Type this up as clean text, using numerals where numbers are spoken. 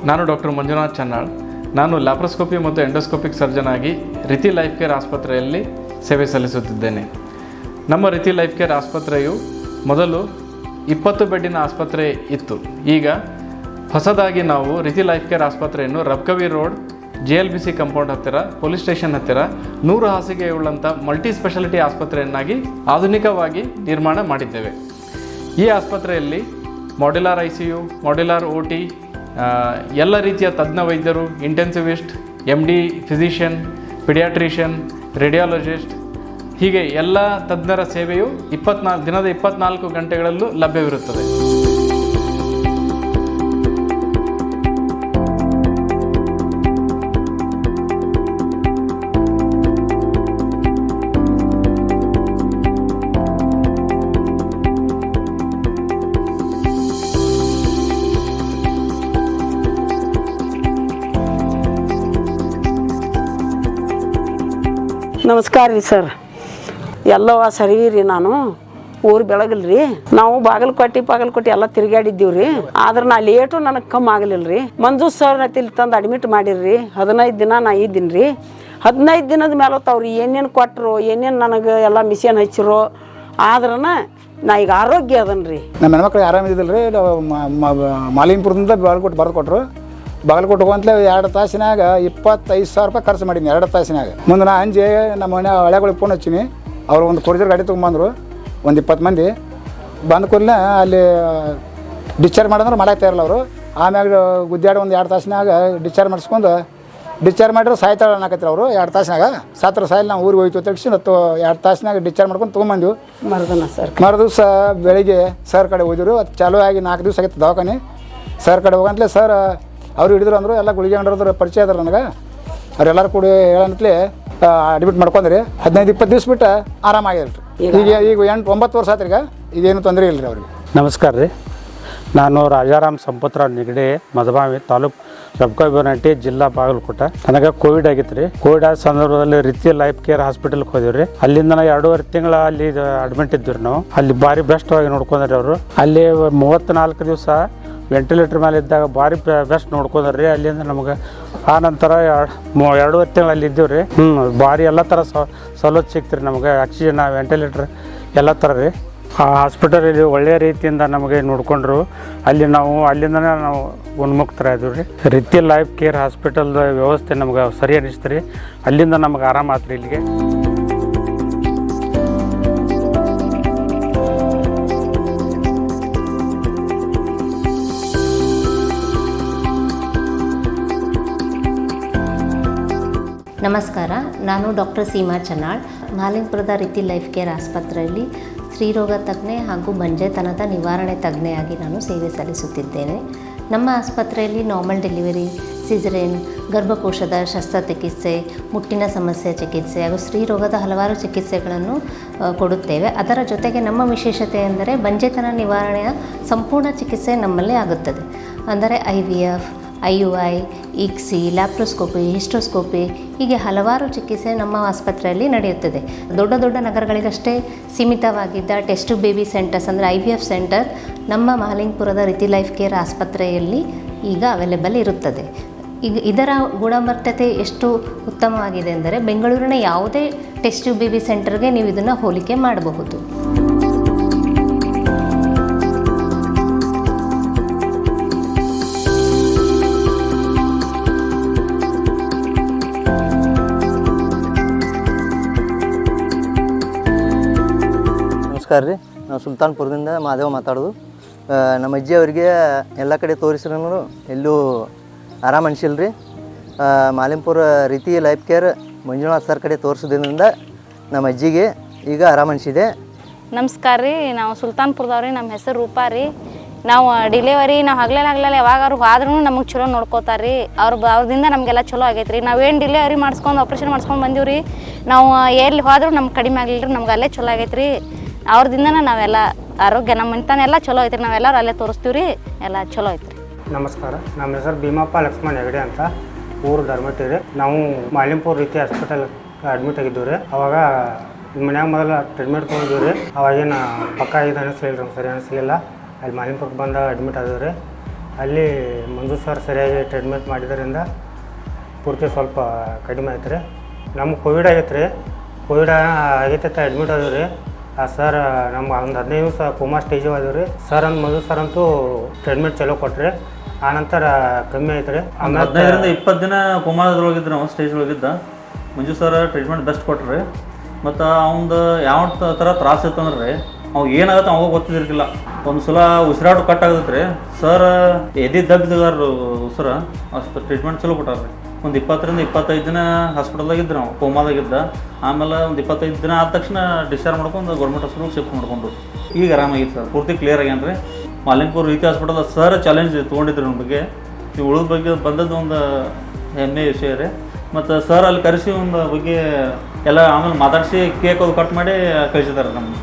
ನಾನು ಡಾಕ್ಟರ್ ಮಂಜುನಾಥ್ ಚನ್ನಾಳ್. ನಾನು ಲ್ಯಾಪ್ರೋಸ್ಕೋಪಿ ಮತ್ತು ಎಂಡೋಸ್ಕೋಪಿಕ್ ಸರ್ಜನ್ ಆಗಿ ರಿತಿ ಲೈಫ್ ಕೇರ್ ಆಸ್ಪತ್ರೆಯಲ್ಲಿ ಸೇವೆ ಸಲ್ಲಿಸುತ್ತಿದ್ದೇನೆ. ನಮ್ಮ ರಿತಿ ಲೈಫ್ ಕೇರ್ ಆಸ್ಪತ್ರೆಯು ಮೊದಲು 20 ಬೆಡ್ಡಿನ ಆಸ್ಪತ್ರೆ ಇತ್ತು. ಈಗ ಹೊಸದಾಗಿ ನಾವು ರಿತಿ ಲೈಫ್ ಕೇರ್ ಆಸ್ಪತ್ರೆಯನ್ನು ರಬ್ಕವಿ ರೋಡ್ JLBC ಕಂಪೌಂಡ್ ಹತ್ತಿರ ಪೊಲೀಸ್ ಸ್ಟೇಷನ್ ಹತ್ತಿರ 100 ಹಾಸಿಗೆಯುಳ್ಳಂಥ ಮಲ್ಟಿ ಸ್ಪೆಷಾಲಿಟಿ ಆಸ್ಪತ್ರೆಯನ್ನಾಗಿ ಆಧುನಿಕವಾಗಿ ನಿರ್ಮಾಣ ಮಾಡಿದ್ದೇವೆ. ಈ ಆಸ್ಪತ್ರೆಯಲ್ಲಿ ಮಾಡ್ಯುಲರ್ ICU, ಮಾಡ್ಯುಲರ್ OT, ಎಲ್ಲ ರೀತಿಯ ತಜ್ಞ ವೈದ್ಯರು, intensivist, MD physician, paediatrician, radiologist ಹೀಗೆ ಎಲ್ಲ ತಜ್ಞರ ಸೇವೆಯು ದಿನದ 24 ಗಂಟೆಗಳಲ್ಲೂ ಲಭ್ಯವಿರುತ್ತದೆ. ನಮಸ್ಕಾರ ರೀ ಸರ್. ಎಲ್ಲವ ಸರಿ ರೀ. ನಾನು ಊರು ಬೆಳಗಲ್ರಿ. ನಾವು ಬಾಗಲಕೋಟೆ ಎಲ್ಲ ತಿರುಗಾಡಿದ್ದೀವಿ ರೀ. ಆದ್ರೆ ನಾ ಲೇಟು ನನಗೆ ಕಮ್ಮಿ ಆಗಲಿಲ್ಲ ರೀ. ಮಂಜು ಸರ್ ಇಲ್ಲಿ ತಂದು ಅಡ್ಮಿಟ್ ಮಾಡಿರ್ರಿ. 15 ದಿನ ನಾ ಇದ್ದೀನಿ ರೀ. 15 ದಿನದ ಮೇಲೆ ಅವ್ರು ಏನೇನು ಕೊಟ್ಟರು, ಏನೇನು ನನಗೆ ಎಲ್ಲ ಮಿಷನ್ ಹಚ್ಚಿರೋ, ಆದ್ರೂ ನಾ ಈಗ ಆರೋಗ್ಯ ಅದನ್ರಿ. ನಮ್ಮ ಹೆಣ್ಮಕ್ಳು ಆರಾಮಿದ್ದಿಲ್ಲ ರೀ. ಮಾಲಿಂಪುರದಿಂದ ಬಾಗಲಕೋಟೆ ಬರೆದು ಕೊಟ್ಟರು. ಬಾಗಲಕೋಟೆ ಹೋಗಂತಲೇ 2 ತಾಸಿನಾಗ 25,000 ರೂಪಾಯಿ ಖರ್ಚು ಮಾಡೀನಿ. 2 ತಾಸಿನಾಗ ಮುಂದೆ ನಾ ಅಂಜಿ ನಮ್ಮ ಮನೆ ಹಳೆಗಳಿಗೆ ಫೋನ್ ಹಚ್ಚೀನಿ. ಅವರು ಒಂದು ಕೊರಿಜರ್ ಗಾಡಿ ತೊಗೊಂಬಂದರು, ಒಂದು 20 ಮಂದಿ ಬಂದ ಕೂಡಲೇ ಅಲ್ಲಿ ಡಿಸ್ಚಾರ್ಜ್ ಮಾಡಂದ್ರೆ ಮಾಡಕ್ಕೆ ತಯಾರಿಲ್ಲ ಅವರು. ಆಮ್ಯಾಗ ಗುದ್ದಾಡಿ ಒಂದು 2 ತಾಸಿನಾಗ ಡಿಸ್ಚಾರ್ಜ್ ಮಾಡಿದ್ರೆ ಸಾಯ್ತಾಳೆ ಅನ್ನಕತ್ತಿರ ಅವರು. 2 ತಾಸಿನಾಗ ಸಾತ್ರ ಸಾಯಿಲ್ ನಾವು ಊರಿಗೆ ಹೋಯ್ತು ತಕ್ಷಣ 2 ತಾಸಿನಾಗ ಡಿಸ್ಚಾರ್ಜ್ ಮಾಡ್ಕೊಂಡು ತೊಗೊಂಬಂದಿವು. ಮರುದಿವ್ಸ ಬೆಳಿಗ್ಗೆ ಸರ್ ಕಡೆ ಹೋದಿರು. ಅದು ಚಾಲೂ ಆಗಿ 4 ದಿವಸ ಆಗಿತ್ತು ದವಾಖಾನೆ. ಸರ್ ಕಡೆ ಹೋಗಂತಲೇ ಸರ್ ಅವ್ರು ಹಿಡಿದ್ರು ಅಂದರು. ಎಲ್ಲ ಗುಳಿಗೆ ಅಂಡ್ರದ್ರ ಪರಿಚಯ ಅದ್ರ ನನಗೆ. ಅವ್ರೆಲ್ಲರೂ ಕೂಡ ಹೇಳಂತಲೇ ಅಡ್ಮಿಟ್ ಮಾಡ್ಕೊಂಡ್ರಿ. 15-20 ದಿವ್ಸ ಬಿಟ್ಟು ಆರಾಮಾಗಿಲ್ಲ ರೀ. ಈಗ 8-9 ವರ್ಷ ಆತ್ರಿ. ಈಗೇನು ತೊಂದರೆ ಇಲ್ಲ ರೀ ಅವ್ರಿಗೆ. ನಮಸ್ಕಾರ ರೀ. ನಾನು ರಾಜಾರಾಮ್ ಸಂಪತ್ರಾವ್ ನಿಗಡೆ, ಮದಬಾವಿ ತಾಲೂಕು, ರಬ್ಕವಿ ಜಿಲ್ಲಾ, ಬಾಗಲಕೋಟೆ. ನನಗೆ ಕೋವಿಡ್ ಆಗಿತ್ತು ರೀ. ಕೋವಿಡ್ ಆದ ಸಂದರ್ಭದಲ್ಲಿ ರಿತಿ ಲೈಫ್ ಕೇರ್ ಹಾಸ್ಪಿಟಲ್ಗೆ ಹೋದಿವಿ ರೀ. ಅಲ್ಲಿಂದ 2.5 ತಿಂಗಳ ಅಲ್ಲಿ ಅಡ್ಮಿಟ್ ಇದ್ವಿ ನಾವು. ಅಲ್ಲಿ ಭಾರಿ ಬೆಸ್ಟ್ ಆಗಿ ನೋಡ್ಕೊಂಡ್ರಿ ಅವರು. ಅಲ್ಲಿ 34 ದಿವಸ ವೆಂಟಿಲೇಟರ್ ಮೇಲೆ ಇದ್ದಾಗ ಭಾರಿ ಬೆಸ್ಟ್ ನೋಡ್ಕೊಂಡ್ರಿ. ಅಲ್ಲಿಂದ ನಮಗೆ ಆ ನಂತರ 2.5 ತಿಂಗಳು ಅಲ್ಲಿ ಇದ್ದೀವಿ ರೀ. ಭಾರಿ ಎಲ್ಲ ಥರ ಸವಲತ್ತು ಸಿಗ್ತೀರಿ ನಮಗೆ. ಆಕ್ಸಿಜನ್, ವೆಂಟಿಲೇಟರ್ ಎಲ್ಲ ಥರ ರೀ. ಆ ಹಾಸ್ಪಿಟಲಲ್ಲಿ ಒಳ್ಳೆಯ ರೀತಿಯಿಂದ ನಮಗೆ ನೋಡಿಕೊಂಡ್ರು. ಅಲ್ಲಿಂದನೇ ನಾವು ಉನ್ಮುಕ್ತರಾಗಿದ್ದೀವಿ ರೀ. ರಿತಿ ಲೈಫ್ ಕೇರ್ ಹಾಸ್ಪಿಟಲ್ದ ವ್ಯವಸ್ಥೆ ನಮ್ಗೆ ಸರಿ ಅನಿಸ್ತು ರೀ. ಅಲ್ಲಿಂದ ನಮಗೆ ಆರಾಮ ಆತ್ರಿ ಇಲ್ಲಿಗೆ. ನಮಸ್ಕಾರ. ನಾನು doctor Seema Channal, ಮಾಲಿಂಪುರದ ರಿತಿ life care ಆಸ್ಪತ್ರೆಯಲ್ಲಿ ಸ್ತ್ರೀರೋಗ ತಜ್ಞೆ ಹಾಗೂ ಬಂಜೆತನದ ನಿವಾರಣೆ ತಜ್ಞೆಯಾಗಿ ನಾನು ಸೇವೆ ಸಲ್ಲಿಸುತ್ತಿದ್ದೇನೆ. ನಮ್ಮ ಆಸ್ಪತ್ರೆಯಲ್ಲಿ ನಾರ್ಮಲ್ ಡೆಲಿವರಿ, ಸಿಸರೇನ್, ಗರ್ಭಕೋಶದ ಶಸ್ತ್ರಚಿಕಿತ್ಸೆ, ಮುಟ್ಟಿನ ಸಮಸ್ಯೆ ಚಿಕಿತ್ಸೆ ಹಾಗೂ ಸ್ತ್ರೀರೋಗದ ಹಲವಾರು ಚಿಕಿತ್ಸೆಗಳನ್ನು ಕೊಡುತ್ತೇವೆ. ಅದರ ಜೊತೆಗೆ ನಮ್ಮ ವಿಶೇಷತೆ ಎಂದರೆ ಬಂಜೆತನ ನಿವಾರಣೆಯ ಸಂಪೂರ್ಣ ಚಿಕಿತ್ಸೆ ನಮ್ಮಲ್ಲೇ ಆಗುತ್ತದೆ. ಅಂದರೆ IVF, IUI, ICSI, laparoscopy, hysteroscopy ಹೀಗೆ ಹಲವಾರು ಚಿಕಿತ್ಸೆ ನಮ್ಮ ಆಸ್ಪತ್ರೆಯಲ್ಲಿ ನಡೆಯುತ್ತದೆ. ದೊಡ್ಡ ದೊಡ್ಡ ನಗರಗಳಿಗಷ್ಟೇ ಸೀಮಿತವಾಗಿದ್ದ ಟೆಸ್ಟ್ ಬೇಬಿ ಸೆಂಟರ್ಸ್ ಅಂದರೆ IVF ಸೆಂಟರ್ ನಮ್ಮ ಮಾಲಿಂಪುರದ ರಿತಿ ಲೈಫ್ ಕೇರ್ ಆಸ್ಪತ್ರೆಯಲ್ಲಿ ಈಗ ಅವೈಲೇಬಲ್ ಇರುತ್ತದೆ. ಈಗ ಇದರ ಗುಣಮಟ್ಟತೆ ಎಷ್ಟು ಉತ್ತಮವಾಗಿದೆ ಅಂದರೆ ಬೆಂಗಳೂರಿನ ಯಾವುದೇ ಟೆಸ್ಟ್ ಬೇಬಿ ಸೆಂಟರ್ಗೆ ನೀವು ಇದನ್ನು ಹೋಲಿಕೆ ಮಾಡಬಹುದು. ನಮಸ್ಕಾರ ರೀ. ನಾವು ಸುಲ್ತಾನ್ಪುರದಿಂದ ಮಾದೇವ ಮಾತಾಡೋದು. ನಮ್ಮ ಅಜ್ಜಿ ಅವರಿಗೆ ಎಲ್ಲ ಕಡೆ ತೋರಿಸಿದ್ರು ಎಲ್ಲೂ ಆರಾಮ ಅನಿಸಿಲ್ಲ ರೀ. ಮಾಲಿಂಪುರ ರಿತಿ ಲೈಫ್ ಕೇರ್ ಮಂಜುನಾಥ್ ಸರ್ ಕಡೆ ತೋರಿಸೋದ್ರಿಂದ ನಮ್ಮ ಅಜ್ಜಿಗೆ ಈಗ ಆರಾಮ ಅನಿಸಿದೆ. ನಮಸ್ಕಾರ ರೀ. ನಾವು ಸುಲ್ತಾನ್ಪುರದವ್ರಿ. ನಮ್ಮ ಹೆಸರು ರೂಪಾ ರೀ. ನಾವು ಡೆಲಿವರಿ ನಾವು ಹಗಲೆಲ್ಲ ಯಾವಾಗಾರು ಆದ್ರೂ ನಮಗೆ ಚಲೋ ನೋಡ್ಕೋತಾರೆ ರೀ. ಅವ್ರದಿಂದ ನಮಗೆಲ್ಲ ಚಲೋ ಆಗೈತೆ ರೀ. ನಾವೇನು ಡೆಲಿವರಿ ಮಾಡಿಸ್ಕೊಂಡು ಆಪ್ರೇಷನ್ ಮಾಡಿಸ್ಕೊಂಡು ಬಂದೀವಿ ರೀ. ನಾವು ಎಲ್ಲಿ ಹೋದ್ರೂ ನಮ್ಗೆ ಕಡಿಮೆ ಆಗಲಿಲ್ಲ ರೀ. ನಮ್ಗೆ ಅಲ್ಲೇ ಚಲೋ ಆಗೈತೆ ರೀ. ಅವ್ರದಿಂದನೇ ನಾವೆಲ್ಲ ಆರೋಗ್ಯ ನಮ್ಮ ಮನೆತನೆಲ್ಲ ಚಲೋ ಐತ್ರಿ. ನಾವೆಲ್ಲರೂ ಅಲ್ಲೇ ತೋರಿಸ್ತೀವಿ ರೀ. ಎಲ್ಲ ಚಲೋ ಐತ್ರಿ. ನಮಸ್ಕಾರ. ನಮ್ಮ ಹೆಸರು ಭೀಮಪ್ಪ ಲಕ್ಷ್ಮಣ್ ಹೆಗಡೆ ಅಂತ, ಊರು ಧರ್ಮಟ್ಟಿರಿ. ನಾವು ಮಾಲಿಂಪುರ ರೀತಿ ಹಾಸ್ಪಿಟಲ್ ಅಡ್ಮಿಟ್ ಆಗಿದ್ದೀವಿ ರೀ. ಅವಾಗ ಮನ್ಯಾಗ ಮೊದಲು ಟ್ರೀಟ್ಮೆಂಟ್ ತೊಗೊಂಡಿವಿ ರೀ. ಅವಾಗೇನು ಪಕ್ಕ ಇದು ಅನಿಸ್ಲಿಲ್ಲ ರೀ, ಸರಿ ಅನಿಸ್ಲಿಲ್ಲ. ಅಲ್ಲಿ ಮಾಲಿಂಪುರಕ್ಕೆ ಬಂದು ಅಡ್ಮಿಟ್ ಆದೀವಿ ರೀ. ಅಲ್ಲಿ ಮಂಜು ಸರ್ ಸರಿಯಾಗಿ ಟ್ರೀಟ್ಮೆಂಟ್ ಮಾಡಿದ್ದರಿಂದ ಪೂರ್ತಿ ಸ್ವಲ್ಪ ಕಡಿಮೆ ಆಯ್ತು ರೀ. ನಮ್ಗೆ ಕೋವಿಡ್ ಆಗೈತೆ ರೀ. ಕೋವಿಡ್ ಆಗೈತೆ ಅಡ್ಮಿಟ್ ಆದೀವಿ ರೀ. ಆ ಸರ್ ನಮ್ಗೆ ಒಂದು 15 ದಿವಸ ಕೋಮಾ ಸ್ಟೇಜ್ ಆದೀವಿ ರೀ. ಸರ್ ಮಂಜು ಸರ್ ಅಂತೂ ಟ್ರೀಟ್ಮೆಂಟ್ ಚಲೋ ಕೊಟ್ರಿ. ಆನಂತರ ಕಮ್ಮಿ ಆಯ್ತು ರೀ. 15ರಿಂದ 20 ದಿನ ಕೋಮಾದೊಳಗಿದ್ದು ನಾವು ಸ್ಟೇಜ್ ಒಳಗಿದ್ದ ಮಂಜು ಸರ್ ಟ್ರೀಟ್ಮೆಂಟ್ ಬೆಸ್ಟ್ ಕೊಟ್ರಿ. ಮತ್ತು ಅವ್ನು ಯಾವ ಥರ ತ್ರಾಸ ಇತ್ತು ಅಂದ್ರೆ ರೀ, ಅವು ಏನಾಗುತ್ತೆ ಅವಾಗ ಗೊತ್ತಿದ್ದಿರ್ಕಿಲ್ಲ. ಒಂದು ಸಲ ಉಸಿರಾಟ ಕಟ್ ಆಗತ್ತೆ ರೀ. ಸರ್ ಎದೆ ದಬ್ಬಿದಾರ ಉಸಿರ ಅಷ್ಟು ಟ್ರೀಟ್ಮೆಂಟ್ ಚಲೋ ಕೊಟ್ಟಾರ ರೀ. ಒಂದು 20ರಿಂದ 25 ದಿನ ಹಾಸ್ಪಿಟಲ್ದಾಗಿದ್ದು ನಾವು ಕೋಮಾದಾಗಿದ್ದ. ಆಮೇಲೆ ಒಂದು 25 ದಿನ ಆದ ತಕ್ಷಣ ಡಿಸ್ಚಾರ್ಜ್ ಮಾಡ್ಕೊಂಡು ಗೌರ್ಮೆಂಟ್ ಹಾಸ್ಪಿಟಲ್ಗೆ ಶಿಫ್ಟ್ ಮಾಡ್ಕೊಂಡು ಈಗ ಆರಾಮಾಗಿತ್ತು ಸರ್. ಪೂರ್ತಿ ಕ್ಲಿಯರ್ ಆಗ್ಯಾನ ರೀ. ಮಾಲಿಂಪುರ ರೀತಿ ಹಾಸ್ಪಿಟಲ್ ಸರ್ ಚಾಲೆಂಜ್ ತೊಗೊಂಡಿದ್ರು ನನ್ನ ಬಗ್ಗೆ. ನೀವು ಉಳಿದ ಬಗ್ಗೆ ಬಂದದ್ದು ಒಂದು ಹೆಮ್ಮೆಯ ವಿಷಯ ರೀ. ಮತ್ತು ಸರ್ ಅಲ್ಲಿ ಕರೆಸಿ ಒಂದು ಬಗ್ಗೆ ಎಲ್ಲ ಆಮೇಲೆ ಮಾತಾಡಿಸಿ ಕೇಕ್ ಅದು ಕಟ್ ಮಾಡಿ ಕಳಿಸಿದ್ದಾರೆ ನಮ್ಗೆ.